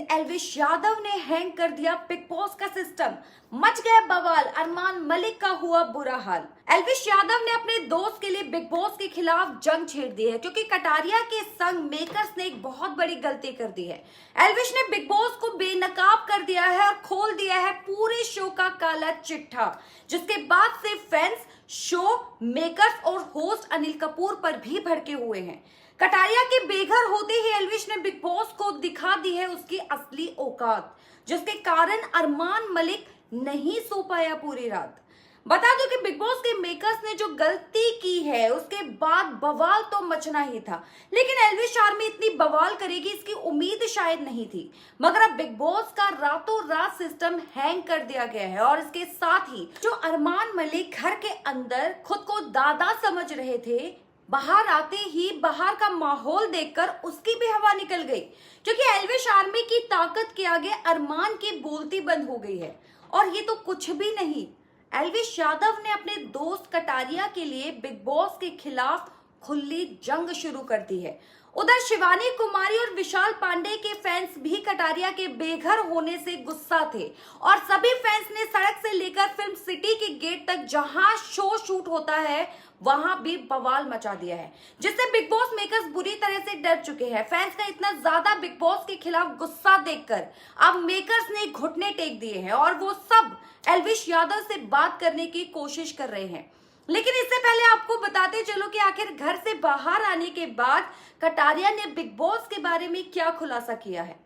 लेकिन एल्विश यादव ने हैंग कर दिया बिग बॉस का सिस्टम। मच गया बवाल, अरमान मलिक का हुआ बुरा हाल। एल्विश यादव ने अपने दोस्त के लिए बिग बॉस के खिलाफ जंग छेड़ दी है क्योंकि कटारिया के संग मेकर्स ने एक बहुत बड़ी गलती कर दी है। एल्विश ने बिग बॉस को बेनकाब कर दिया है और खोल दिया है पूरे शो का काला चिट्ठा, जिसके बाद से फैंस, शो मेकर्स और होस्ट अनिल कपूर पर भी भड़के हुए हैं। कटारिया के बेघर होते ही एल्विश ने बिग बॉस को दिखा दी है उसकी असली औकात, जिसके कारण अरमान मलिक नहीं सो पाया पूरी रात। बता दो कि बिग बॉस के मेकर्स ने जो गलती की है उसके बाद बवाल तो मचना ही था, लेकिन एल्विश आर्मी इतनी बवाल करेगी इसकी उम्मीद शायद नहीं थी। मगर अब बिग बॉस का रातों रात सिस्टम हैंग कर दिया गया है और इसके साथ ही जो अरमान मलिक घर के अंदर खुद को दादा समझ रहे थे, बाहर आते ही बाहर का माहौल देखकर उसकी भी हवा निकल गई, क्योंकि एल्विश आर्मी की ताकत के आगे अरमान की बोलती बंद हो गई है। और ये तो कुछ भी नहीं, एल्विश यादव ने अपने दोस्त कटारिया के लिए बिग बॉस के खिलाफ खुली जंग शुरू कर दी है। उधर शिवानी कुमारी और विशाल पांडे के फैंस भी कटारिया के बेघर होने से गुस्सा थे और सभी फैंस ने सड़क से लेकर फिल्म सिटी के गेट तक जहां शो शूट होता है वहां भी बवाल मचा दिया है, जिससे बिग बॉस मेकर्स बुरी तरह से डर चुके हैं। फैंस का इतना ज्यादा बिग बॉस के खिलाफ गुस्सा देखकर अब मेकर्स ने घुटने टेक दिए हैं और वो सब एल्विश यादव से बात करने की कोशिश कर रहे हैं। लेकिन इससे पहले आपको बताते चलो कि आखिर घर से बाहर आने के बाद कटारिया ने बिग बॉस के बारे में क्या खुलासा किया है।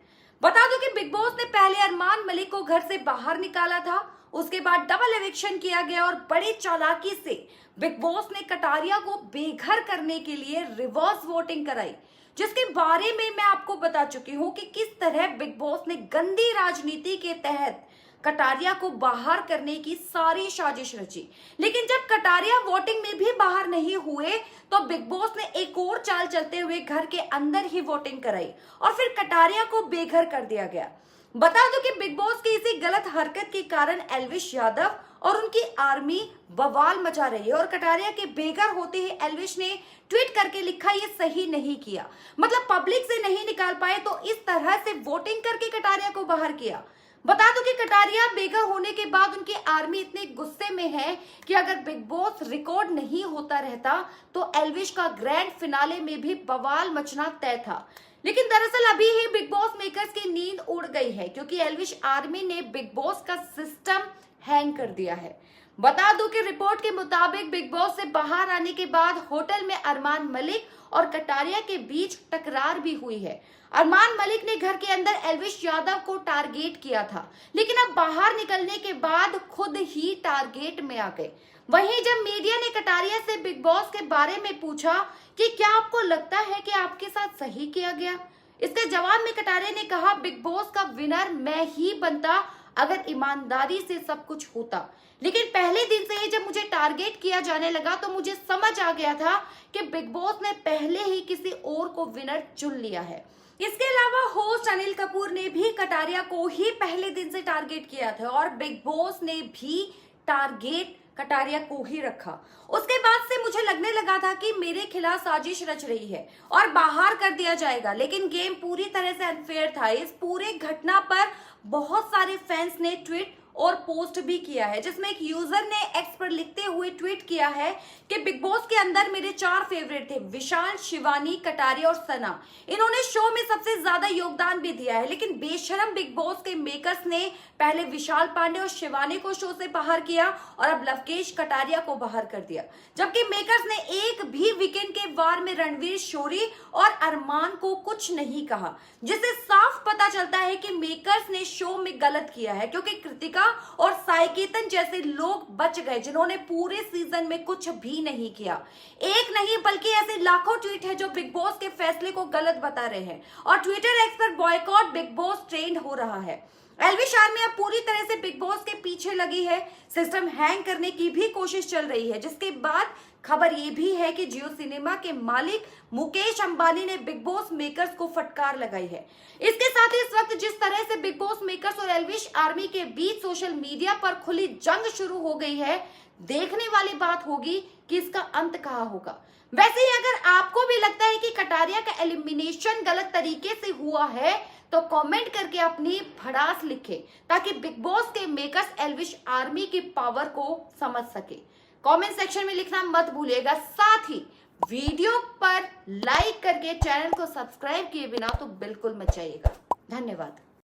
बता दो कि बिग बॉस ने पहले अरमान मलिक को घर से बाहर निकाला था, उसके बाद डबल एविक्शन किया गया और बड़ी चालाकी से बिग बॉस ने कटारिया को बेघर करने के लिए रिवर्स वोटिंग कराई, जिसके बारे में मैं आपको बता चुकी हूं कि किस तरह बिग बॉस ने गंदी राजनीति के तहत कटारिया को बाहर करने की सारी साजिश रची। लेकिन जब कटारिया वोटिंग में भी बाहर नहीं हुए तो बिग बॉस ने एक और चाल चलते हुए घर के अंदर ही वोटिंग कराई और फिर कटारिया को बेघर कर दिया गया। बता दो कि बिग बॉस की इसी गलत हरकत के कारण एल्विश यादव और उनकी आर्मी बवाल मचा रही है और कटारिया के बेघर होते ही एल्विश ने ट्वीट करके लिखा ये सही नहीं किया, मतलब पब्लिक से नहीं निकाल पाए तो इस तरह से वोटिंग करके कटारिया को बाहर किया। बता दो कि कटारिया बेघर होने के बाद उनकी आर्मी इतने गुस्से में है कि अगर बिग बॉस रिकॉर्ड नहीं होता रहता तो एल्विश का ग्रैंड फिनाले में भी बवाल मचना तय था। लेकिन दरअसल अभी ही बिग बॉस मेकर्स की नींद उड़ गई है क्योंकि एल्विश आर्मी ने बिग बॉस का सिस्टम हैंग कर दिया है। बता दूं कि रिपोर्ट के मुताबिक बिग बॉस से बाहर आने के बाद होटल में अरमान मलिक और कटारिया के बीच टकरार भी हुई है। अरमान मलिक ने घर के अंदर एल्विश यादव को टारगेट किया था, लेकिन अब बाहर निकलने के बाद खुद ही टारगेट में आ गए। वहीं जब मीडिया ने कटारिया से बिग बॉस के बारे में पूछा कि क्या आपको लगता है कि आपके साथ सही किया गया, इसके जवाब में कटारिया ने कहा बिग बॉस का विनर मैं ही बनता अगर ईमानदारी से सब कुछ होता, लेकिन पहले दिन से ही जब मुझे टारगेट किया जाने लगा तो मुझे समझ आ गया था कि बिग बॉस ने पहले ही किसी और को विनर चुन लिया है। इसके अलावा होस्ट अनिल कपूर ने भी कटारिया को ही पहले दिन से टारगेट किया था और बिग बॉस ने भी टारगेट कटारिया को ही रखा। उसके बाद से मुझे लगने लगा था कि मेरे खिलाफ साजिश रच रही है और बाहर कर दिया जाएगा, लेकिन गेम पूरी तरह से अनफेयर था। इस पूरे घटना पर बहुत सारे फैंस ने ट्वीट और पोस्ट भी किया है, जिसमें एक यूजर ने एक्स पर लिखते हुए ट्वीट किया है कि बिग बॉस के अंदर मेरे 4 फेवरेट थे, विशाल, शिवानी, कटारिया और सना। इन्होंने शो में सबसे ज्यादा योगदान भी दिया है, लेकिन बेशरम बिग बॉस के मेकर्स ने पहले विशाल पांडे और शिवानी को शो से बाहर किया और अब लवकेश कटारिया को बाहर कर दिया, जबकि मेकर्स ने एक भी वीकेंड के वार में रणवीर शोरी और अरमान को कुछ नहीं कहा, जिससे साफ पता चलता है कि मेकर्स ने शो में गलत किया है, क्योंकि कृतिका और साइकेतन जैसे लोग बच गए जिन्होंने पूरे सीजन में कुछ भी नहीं किया। एक नहीं बल्कि ऐसे लाखों ट्वीट है जो बिग बॉस के फैसले को गलत बता रहे हैं और ट्विटर एक्स पर बॉयकॉट बिग बॉस ट्रेंड हो रहा है। एल्विश आर्मी अब पूरी तरह से बिग बॉस के पीछे लगी है, सिस्टम हैंग करने की भी कोशिश चल रही है, जिसके बाद खबर ये भी है कि जियो सिनेमा के मालिक मुकेश अंबानी ने बिग बॉस मेकर्स को फटकार लगाई है। इसके साथ ही इस वक्त जिस तरह से बिग बॉस मेकर्स और एल्विश आर्मी के बीच सोशल मीडिया पर खुली जंग शुरू हो गई है, देखने वाली बात होगी कि इसका अंत कहाँ होगा। वैसे ही अगर आपको भी लगता है कि कटारिया का एलिमिनेशन गलत तरीके से हुआ है तो कमेंट करके अपनी भड़ास लिखे ताकि बिग बॉस के मेकर्स एल्विश आर्मी की पावर को समझ सके। कमेंट सेक्शन में लिखना मत भूलिएगा। साथ ही वीडियो पर लाइक करके चैनल को सब्सक्राइब किए बिना तो बिल्कुल मत जाइएगा। धन्यवाद।